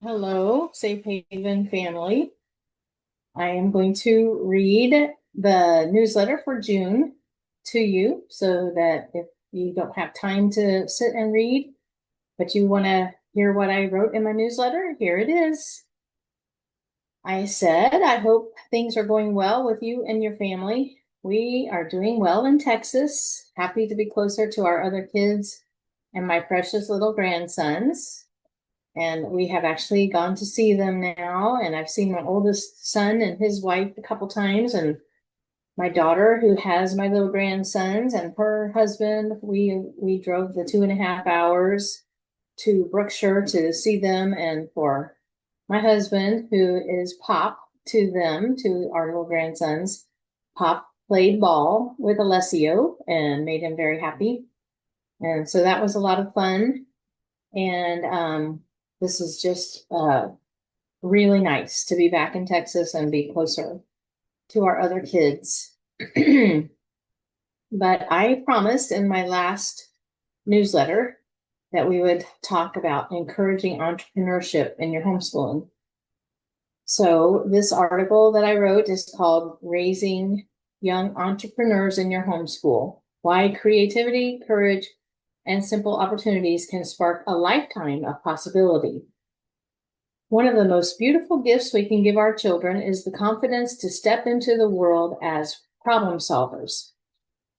Hello, Safe Haven family. I am going to read the newsletter for June to you so that if you don't have time to sit and read, but you want to hear what I wrote in my newsletter, here it is. I said, I hope things are going well with you and your family. We are doing well in Texas, happy to be closer to our other kids and my precious little grandsons. And we have actually gone to see them now. And I've seen my oldest son and his wife a couple times. And my daughter, who has my little grandsons, and her husband, we drove the 2.5 hours to Brookshire to see them. And for my husband, who is Pop to them, to our little grandsons, Pop played ball with Alessio and made him very happy. And so that was a lot of fun. And this is just really nice to be back in Texas and be closer to our other kids. But I promised in my last newsletter that we would talk about encouraging entrepreneurship in your homeschooling. So this article that I wrote is called Raising Young Entrepreneurs in Your Homeschool: Why Creativity, Courage, and Simple Opportunities Can Spark a Lifetime of Possibility. One of the most beautiful gifts we can give our children is the confidence to step into the world as problem solvers.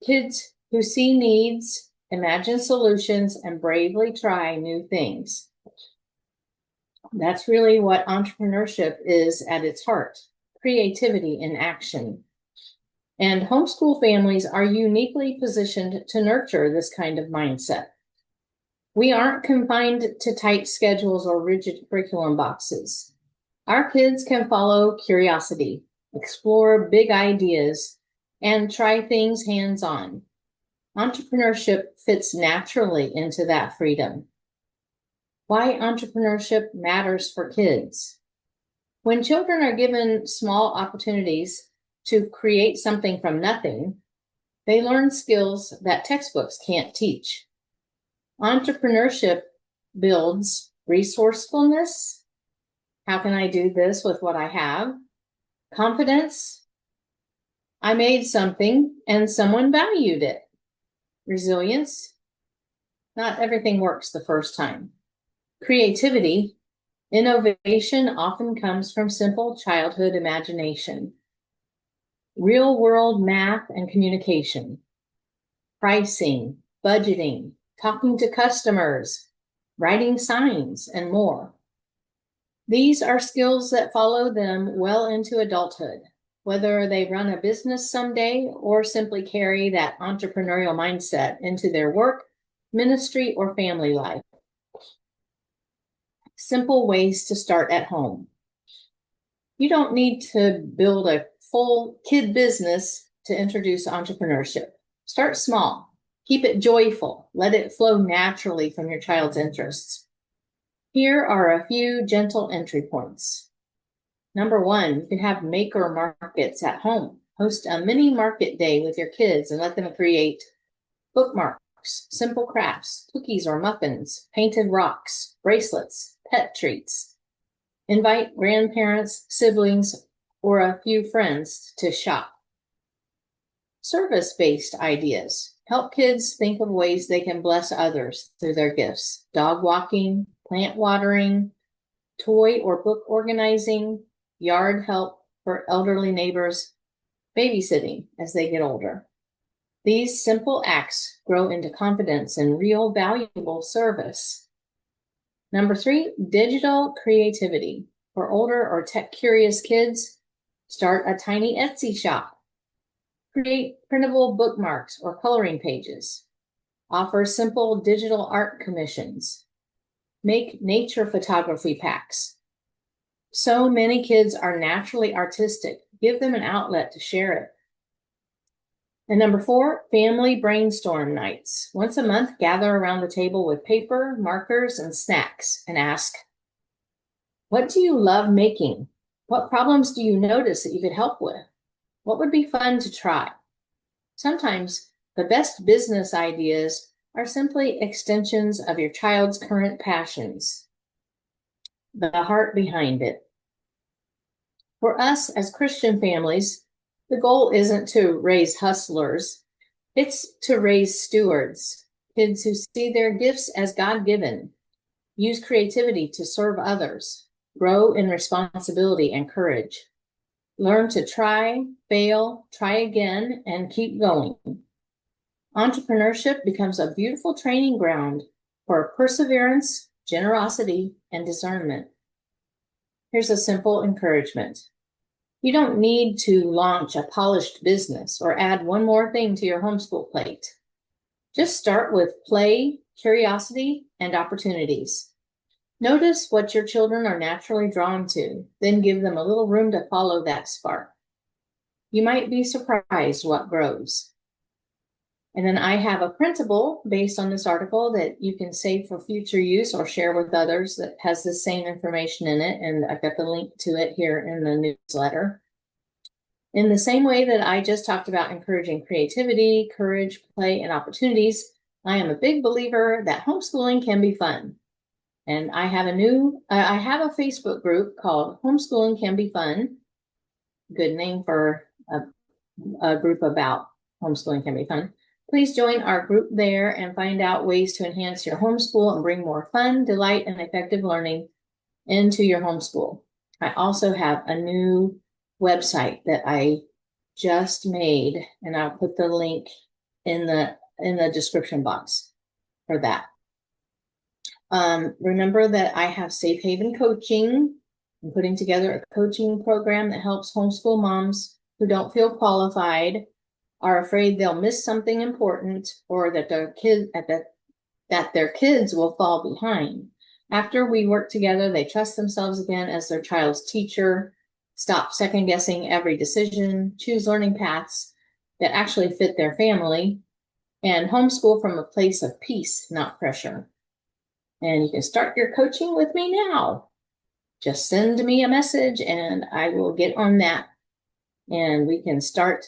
Kids who see needs, imagine solutions, and bravely try new things. That's really what entrepreneurship is at its heart: creativity in action. And homeschool families are uniquely positioned to nurture this kind of mindset. We aren't confined to tight schedules or rigid curriculum boxes. Our kids can follow curiosity, explore big ideas, and try things hands-on. Entrepreneurship fits naturally into that freedom. Why entrepreneurship matters for kids. When children are given small opportunities to create something from nothing, they learn skills that textbooks can't teach. Entrepreneurship builds resourcefulness. How can I do this with what I have? Confidence. I made something and someone valued it. Resilience. Not everything works the first time. Creativity. Innovation often comes from simple childhood imagination. Real-world math and communication. Pricing, budgeting, talking to customers, writing signs, and more. These are skills that follow them well into adulthood, whether they run a business someday or simply carry that entrepreneurial mindset into their work, ministry, or family life. Simple ways to start at home. You don't need to build a full kid business to introduce entrepreneurship. Start small. Keep it joyful. Let it flow naturally from your child's interests. Here are a few gentle entry points. Number one, you can have maker markets at home. Host a mini market day with your kids and let them create bookmarks, simple crafts, cookies or muffins, painted rocks, bracelets, pet treats. Invite grandparents, siblings, or a few friends to shop. Service-based ideas. Help kids think of ways they can bless others through their gifts. Dog walking, plant watering, toy or book organizing, yard help for elderly neighbors, babysitting as they get older. These simple acts grow into confidence and real valuable service. Number three, digital creativity. For older or tech-curious kids, start a tiny Etsy shop. Create printable bookmarks or coloring pages. Offer simple digital art commissions. Make nature photography packs. So many kids are naturally artistic. Give them an outlet to share it. And number four, family brainstorm nights. Once a month, gather around the table with paper, markers, and snacks and ask, what do you love making? What problems do you notice that you could help with? What would be fun to try? Sometimes the best business ideas are simply extensions of your child's current passions. the heart behind it. For us as Christian families, the goal isn't to raise hustlers, it's to raise stewards, kids who see their gifts as God-given, use creativity to serve others, grow in responsibility and courage, learn to try, fail, try again, and keep going. Entrepreneurship becomes a beautiful training ground for perseverance, generosity, and discernment. Here's a simple encouragement. You don't need to launch a polished business or add one more thing to your homeschool plate. Just start with play, curiosity, and opportunities. Notice what your children are naturally drawn to, then give them a little room to follow that spark. You might be surprised what grows. And then I have a printable based on this article that you can save for future use or share with others that has the same information in it. And I've got the link to it here in the newsletter. In the same way that I just talked about encouraging creativity, courage, play, and opportunities, I am a big believer that homeschooling can be fun. And I have a Facebook group called Homeschooling Can Be Fun. Good name for a group about homeschooling can be fun. Please join our group there and find out ways to enhance your homeschool and bring more fun, delight, and effective learning into your homeschool. I also have a new website that I just made, and I'll put the link in the description box for that. Remember that I have Safe Haven Coaching. I'm putting together a coaching program that helps homeschool moms who don't feel qualified, are afraid they'll miss something important, or that their kids will fall behind. After we work together, they trust themselves again as their child's teacher, stop second-guessing every decision, choose learning paths that actually fit their family, and homeschool from a place of peace, not pressure. And you can start your coaching with me now. Just send me a message and I will get on that, and we can start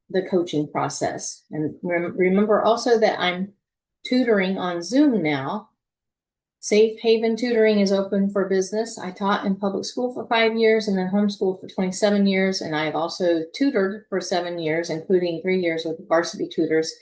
the coaching process. And remember also that I'm tutoring on Zoom now. Safe Haven Tutoring is open for business. I taught in public school for 5 years and then homeschooled for 27 years. And I've also tutored for 7 years, including 3 years with varsity tutors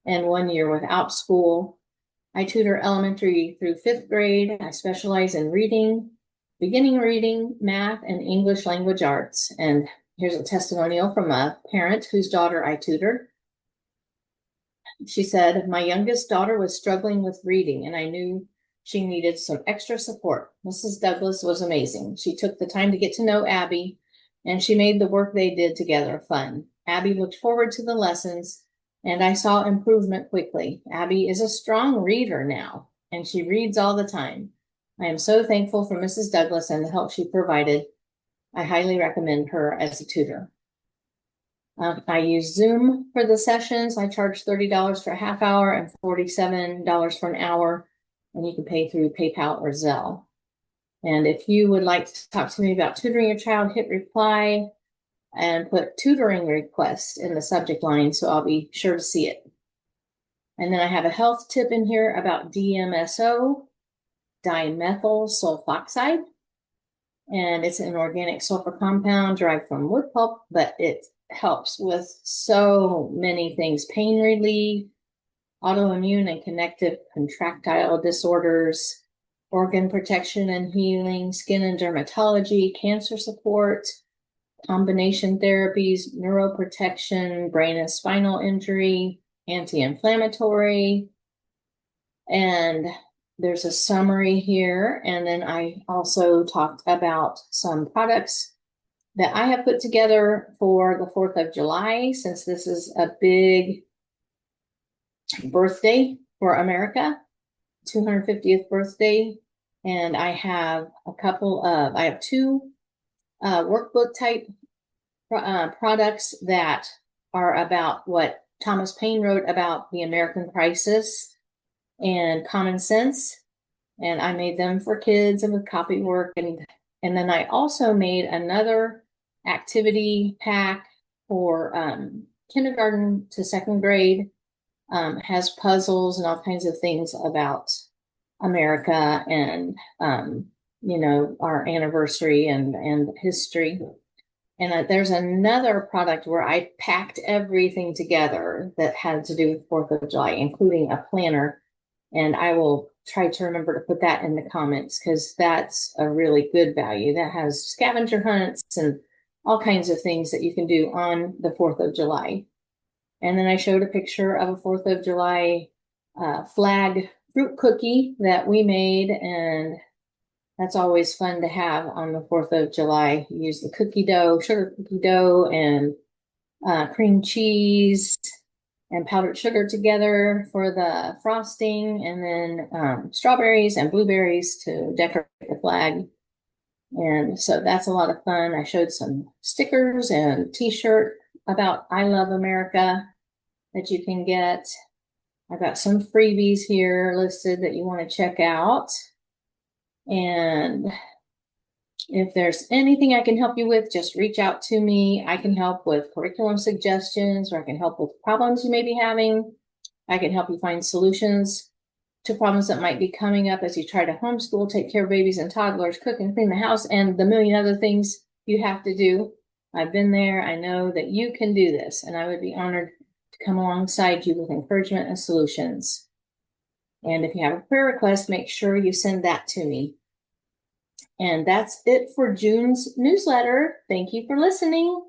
and 1 year without school. I tutor elementary through 5th grade. I specialize in reading, beginning reading, math, and English language arts. And here's a testimonial from a parent whose daughter I tutored. She said, my youngest daughter was struggling with reading, and I knew she needed some extra support. Mrs. Douglas was amazing. She took the time to get to know Abby, and she made the work they did together fun. Abby looked forward to the lessons, and I saw improvement quickly. Abby is a strong reader now, and she reads all the time. I am so thankful for Mrs. Douglas and the help she provided. I highly recommend her as a tutor. I use Zoom for the sessions. I charge $30 for a half hour and $47 for an hour, and you can pay through PayPal or Zelle. And if you would like to talk to me about tutoring your child, hit reply and put tutoring request in the subject line, so I'll be sure to see it. And then I have a health tip in here about DMSO, dimethyl sulfoxide. And it's an organic sulfur compound derived from wood pulp, but it helps with so many things: pain relief, autoimmune and connective contractile disorders, organ protection and healing, skin and dermatology, cancer support, combination therapies, neuroprotection, brain and spinal injury, anti-inflammatory, and there's a summary here. And then I also talked about some products that I have put together for the 4th of July, since this is a big birthday for America, 250th birthday. And I have I have 2 workbook type products that are about what Thomas Paine wrote about the American crisis and common sense. And I made them for kids and with copy work. And then I also made another activity pack for kindergarten to 2nd grade. Has puzzles and all kinds of things about America and our anniversary and history. And there's another product where I packed everything together that had to do with 4th of July, including a planner. And I will try to remember to put that in the comments because that's a really good value. That has scavenger hunts and all kinds of things that you can do on the 4th of July. And then I showed a picture of a 4th of July flag fruit cookie that we made, and that's always fun to have on the 4th of July. You use the cookie dough, sugar cookie dough, and cream cheese and powdered sugar together for the frosting, and then strawberries and blueberries to decorate the flag. And so that's a lot of fun. I showed some stickers and t-shirt about I Love America that you can get. I've got some freebies here listed that you want to check out. And if there's anything I can help you with, just reach out to me. I can help with curriculum suggestions, or I can help with problems you may be having. I can help you find solutions to problems that might be coming up as you try to homeschool, take care of babies and toddlers, cook and clean the house, and the million other things you have to do. I've been there. I know that you can do this, and I would be honored to come alongside you with encouragement and solutions. And if you have a prayer request, make sure you send that to me. And that's it for June's newsletter. Thank you for listening.